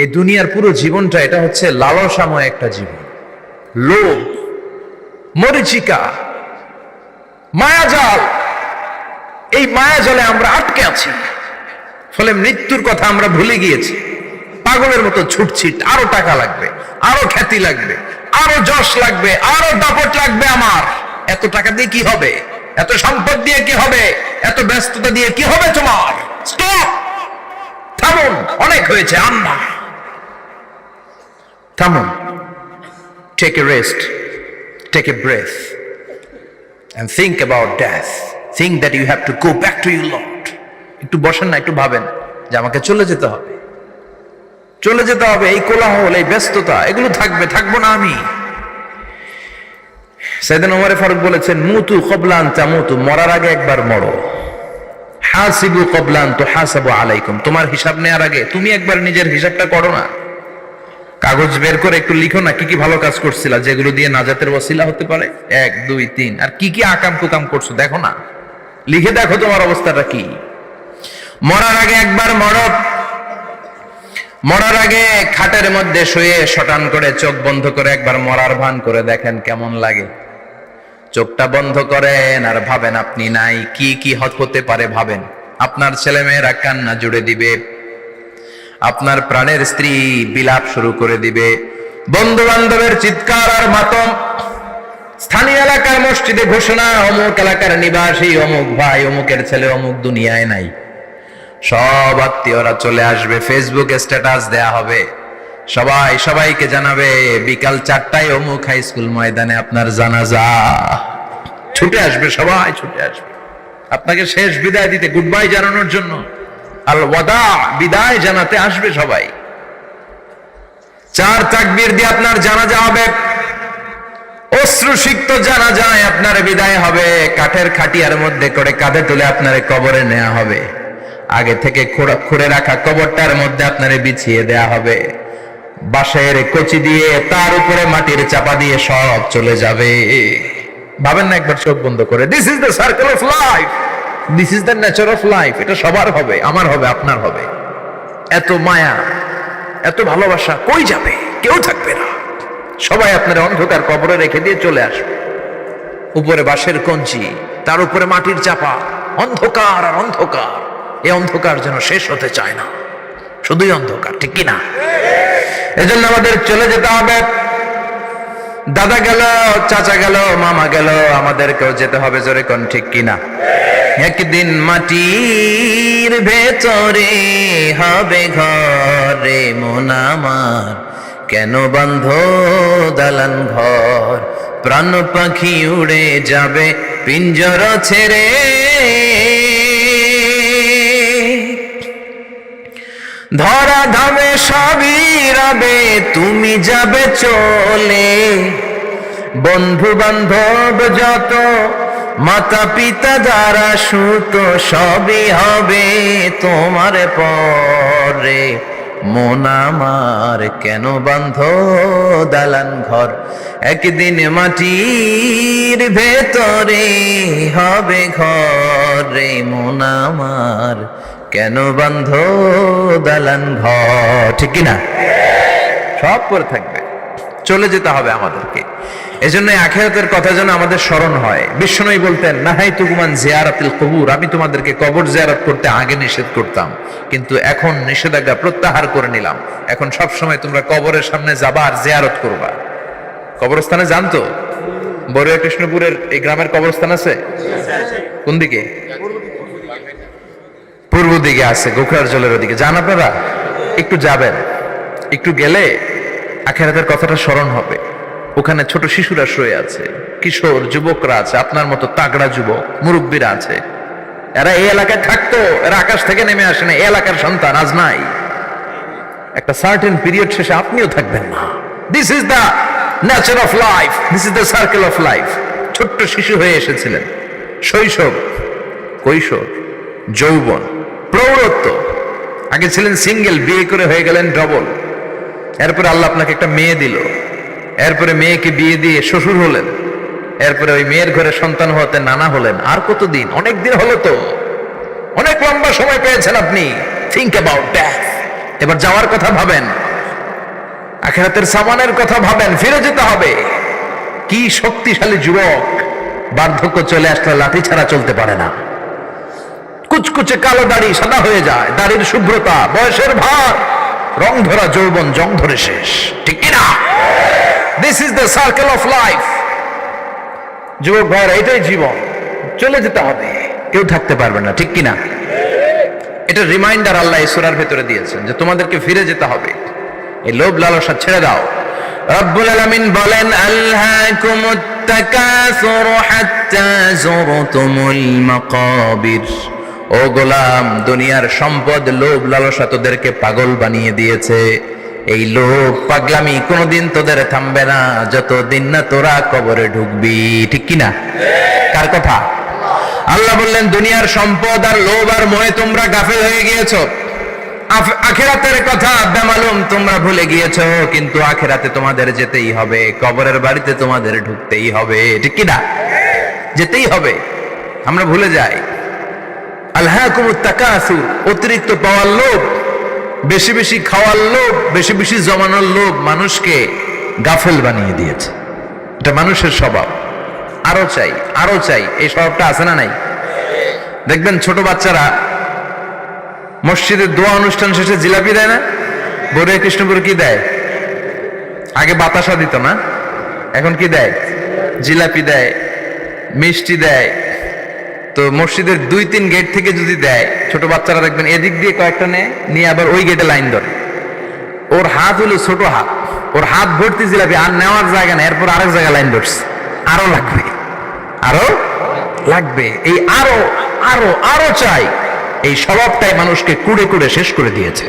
এই দুনিয়ার পুরো জীবনটা এটা হচ্ছে লালসাময় একটা জীবন। লোভ, মরিচিকা, মায়াজাল, এই মায়াজালে আমরা আটকে আছি। ফলে মৃত্যুর কথা আমরা ভুলে গিয়েছি। পাগলের মতো ছুটছি, আরো টাকা লাগবে, আরো খ্যাতি লাগবে, আরো যশ লাগবে, আরো দাপট লাগবে। আমার এত টাকা দিয়ে কি হবে? এত সম্পদ দিয়ে কি হবে? এত ব্যস্ততা দিয়ে কি হবে? তোমার স্টপ, থামুন, অনেক হয়েছে। আম্মা থামুন, take a rest, take a breath and think about death. Think that you have to go back to your Lord. একটু বসেন না, একটু ভাবেন যে আমাকে চলে যেতে হবে, চলে যেতে হবে। এই কোলাহল, এই ব্যস্ততা, এগুলো থাকবে, থাকবো না আমি। সাইয়েদনা ওমর ফারুক বলেছেন, মুতু ক্বাবলা আন তামুতু, মরার আগে একবার মরো। হাসিবু ক্বাবলা আন তুহাসাবু আলাইকুম, তোমার হিসাব নেওয়ার আগে তুমি একবার নিজের হিসাবটা করো না। কাগজ বের করে একটু লিখো না কি কি ভালো কাজ করছিলা, যেগুলো দিয়ে নাজাতের ওসিলা হতে পারে। 1 2 3, আর কি কি আকাম কুকাম করছো দেখো না, লিখে দেখো তোমার অবস্থাটা কি। মরার আগে একবার মরো। মরার আগে খাটের মধ্যে শুয়ে শটান করে চোখ বন্ধ করে একবার মরার ভান করে দেখেন কেমন লাগে। চোখটা বন্ধ করেন আর ভাবেন আপনি নাই, কি কি হতে পারে ভাবেন। আপনার ছেলে মেয়েরা কান্না জুড়ে দিবে, আপনার প্রাণের স্ত্রী বিলাপ শুরু করে দিবে, বন্ধু বান্ধবের চিৎকার আর মাতম, স্থানীয় এলাকার মসজিদে ঘোষণা, অমুক এলাকার নিবাসী অমুক ভাই অমুকের ছেলে অমুক দুনিয়ায় নাই। সব আত্মীয়রা চলে আসবে, ফেসবুকে স্ট্যাটাস দেয়া হবে, সবাই সবাইকে জানাবে বিকাল 4টায় অমুক হাই স্কুল ময়দানে আপনার জানাজা। ছুটে আসবে, সবাই ছুটে আসবে আপনাকে শেষ বিদায় দিতে, গুড বাই জানানোর জন্য, আল ওয়াদা, বিদায় জানাতে আসবে সবাই। 4 তাকবীর দিয়ে আপনার জানাজা হবে, অশ্রুসিক্ত জানাজায় আপনার বিদায় হবে। কাঠের খাটিয়ার মধ্যে করে কাঁধে তুলে আপনার কবরে নেওয়া হবে। আগে থেকে খুঁড়ে রাখা কবরটার মধ্যে আপনারে বিছিয়ে দেয়া হবে। বাঁশের কচি দিয়ে তার উপরে মাটির চাপা দিয়ে সব চলে যাবে। ভাবেন না একবার চোখ বন্ধ করে, this is the circle of life, this is the nature of life. এটা সবার হবে, আমার হবে, আপনার হবে। এত মায়া, এত ভালোবাসা কই যাবে? কেউ থাকবে না, সবাই আপনার অন্ধকার কবরে রেখে দিয়ে চলে আসবে। উপরে বাঁশের কঞ্চি, তার উপরে মাটির চাপা, অন্ধকার আর অন্ধকার। এই অন্ধকার যেন শেষ হতে চায় না, শুধুই অন্ধকার, ঠিক কিনা? এজন্য আমাদের চলে যেতে হবে। দাদা গেল, চাচা গেল, মামা গেল, আমাদেরকেও যেতে হবে, জোরে কোন ঠিক কিনা? একদিন মাটির ভেতরে হবে ঘরে মন আমার, কেন বন্ধ দালান ঘর, প্রাণ পাখি উড়ে যাবে পিঞ্জর ছেড়ে। ধরা ধামে সবই রবে, তুমি যাবে চলে, বন্ধু বান্ধব যত, মাতা পিতা যারা সুত, সবই হবে তোমার পরে। মন আমার কেন বন্ধ দালান ঘর, একদিন মাটির ভেতরে হবে ঘরে মন আমার, কেন বন্ধ দালান ঘর, ঠিক কিনা? সব পরে থাকবে, চলে যেতে হবে আমাদেরকে। এজন্য আখিরাতের কথা যেন আমাদের স্মরণ হয়। বিশ্বনবী বলতেন, নাহাইতুকুম আন জিয়ারাতিল কুবুর, আমি তোমাদেরকে কবর জিয়ারত করতে আগে নিষেধ করতাম, কিন্তু এখন নিষেধাজ্ঞা প্রত্যাহার করে নিলাম। এখন সব সময় তোমরা কবরের সামনে যাবা আর জিয়ারত করবা। কবরস্থানে জানতো বড়ুয়া কৃষ্ণপুরের এই গ্রামের কবরস্থান আছে? কোন দিকে? পূর্ব দিকে আছে, গোখরার জলের ওদিকে। যান আপনারা, একটু যাবেন, একটু গেলে আখিরাতের কথাটা স্মরণ হবে। ওখানে ছোট শিশুরা শুয়ে আছে, কিশোর যুবকরা আছে, আপনার মতো তাগড়া যুবক, মুরব্বীরা আছে। এরা এই এলাকায় থাকতো, এরা আকাশ থেকে নেমে আসে না, এই এলাকার সন্তান, আজ নাই। একটা সার্টেন পিরিয়ড শেষে আপনিও থাকবেন না। This is the nature of life, this is the circle of life. ছোট্ট শিশু হয়ে এসেছিলেন, শৈশব, কৈশোর, যৌবন, প্রৌঢ়ত্ব। আগে ছিলেন সিঙ্গেল, বিয়ে করে হয়ে গেলেন ডবল। এরপরে আল্লাহ আপনাকে একটা মেয়ে দিল, এরপরে মেয়েকে বিয়ে দিয়ে শ্বশুর হলেন, এরপরে ওই মেয়ের ঘরে সন্তান হতে নানা হলেন। আর কতদিন? অনেক দিন হলো তো, অনেক অনেক লম্বা সময় পেয়েছেন আপনি, থিংক অ্যাবাউট দ্যাট। এবার যাওয়ার কথা ভাবেন, আখিরাতের সামানের কথা ভাবেন, ফিরে যেতে হবে। কি শক্তিশালী যুবক, বার্ধক্য চলে আসলে লাঠি ছাড়া চলতে পারে না। কুচকুচে কালো দাড়ি সাদা হয়ে যায়, দাড়ির শুভ্রতা, বয়সের ভার, রং ধরা যৌবন জং ধরে শেষ, ঠিক কিনা? This is the circle of life. যুবক ভাইরা, এটাই জীবন, চলে যেতে হবে, কেউ থাকতে পারবে না, ঠিক কিনা? এটা রিমাইন্ডার আল্লাহ এই সূরার ভেতরে দিয়েছেন যে তোমাদেরকে ফিরে যেতে হবে, এই লোভ লালসা ছেড়ে দাও। রব্বুল আলামিন বলেন, আলহাকুমুত তাকাসুর হাত্তা যুরতুমুল মাকাবির। ও গোলাম, দুনিয়ার সম্পদ, লোভ লালসা তোদেরকে পাগল বানিয়ে দিয়েছে। এই লোভ পাগলামি কোনোদিন তোদের থামবে না যতদিন না তোরা কবরে ঢুকবি, ঠিক কিনা? কার কথা? আল্লাহ বললেন, দুনিয়ার সম্পদ আর লোভ আর মোহে তোমরা গাফেল হয়ে গিয়েছো। আখিরাতের কথা বেমালুম তোমরা ভুলে গিয়েছো, কিন্তু আখিরাতে তোমাদের যেতেই হবে, কবরের বাড়িতে তোমাদের ঢুকতেই হবে, ঠিক কিনা? যেতেই হবে, আমরা ভুলে যাই। আলহাকুমুত তাকাসুর, অতিরিক্ত পাওয়ার লোভ, বেশি বেশি খাওয়ার লোভ, বেশি বেশি জমানোর লোভ মানুষকে গাফেল বানিয়ে দিয়েছে। এটা মানুষের স্বভাব, আরো চাই আরো চাই, এই স্বভাবটা আছে না নাই? দেখবেন ছোট বাচ্চারা মসজিদের দোয়া অনুষ্ঠান শেষে জিলাপি দেয় না? বড়ে কৃষ্ণপুর কি দেয়? আগে বাতাসা দিত না, এখন কি দেয়? জিলাপি দেয়, মিষ্টি দেয়। তো মসজিদের 2-3 গেট থেকে যদি দেয়, ছোট বাচ্চারা দেখবেন এদিক দিয়ে কয়েকটা নিয়ে আবার ওই গেটে লাইন ধরে। ওর হাত হলো ছোট হাত, ওর হাত ভর্তি জিলাপি, আর নেওয়ার জায়গা নেই, এরপর আরেক জায়গায় লাইন ধরছে, আরো লাগবে, আরো লাগবে, এই আরো আরো আরো চাই, এই স্বভাবটাই মানুষকে কুড়ে কুড়ে শেষ করে দিয়েছে।